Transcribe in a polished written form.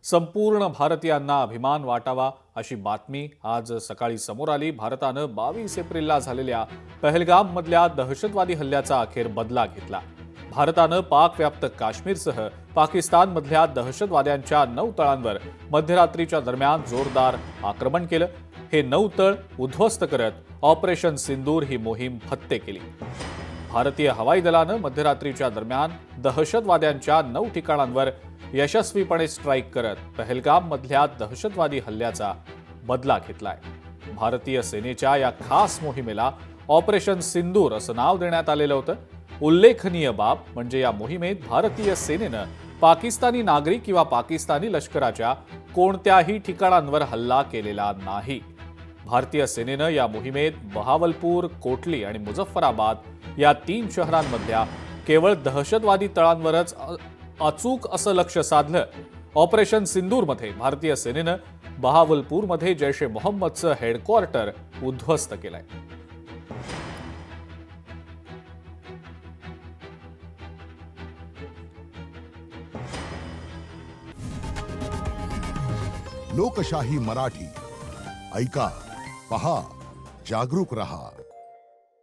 संपूर्ण भारतीयांना अभिमान वाटावा अशी बातमी आज सकाळी समोर आली। भारतानं 22 एप्रिलला झालेल्या पहलगाममधल्या दहशतवादी हल्ल्याचा अखेर बदला घेतला। भारतानं पाकव्याप्त काश्मीरसह पाकिस्तानमधल्या दहशतवाद्यांच्या 9 तळांवर मध्यरात्रीच्या दरम्यान जोरदार आक्रमण केलं। हे 9 तळ उद्ध्वस्त करत ऑपरेशन सिंदूर ही मोहीम फत्ते केली। भारतीय हवाई दलानं मध्यरात्रीच्या दरम्यान दहशतवाद्यांच्या 9 ठिकाणांवर यशस्वीपणे स्ट्राईक करत पहलगाममधल्या दहशतवादी हल्ल्याचा बदला घेतलाय। भारतीय सेनेच्या या खास मोहिमेला ऑपरेशन सिंदूर असं नाव देण्यात आलेलं होतं। उल्लेखनीय बाब म्हणजे या मोहिमेत भारतीय सेनेनं पाकिस्तानी नागरिक किंवा पाकिस्तानी लष्कराच्या कोणत्याही ठिकाणांवर हल्ला केलेला नाही। भारतीय सेनेनं या मोहिमेत बहावलपूर, कोटली आणि मुझफ्फराबाद या 3 शहरांमधल्या केवळ दहशतवादी तळांवरच अचूक असं लक्ष साधलं। ऑपरेशन सिंदूरमध्ये भारतीय सेनेनं बहावलपूरमध्ये जैश ए मोहम्मदचं हेडक्वार्टर उद्ध्वस्त केलंय। लोकशाही मराठी ऐका, पहा, जागरूक रहा।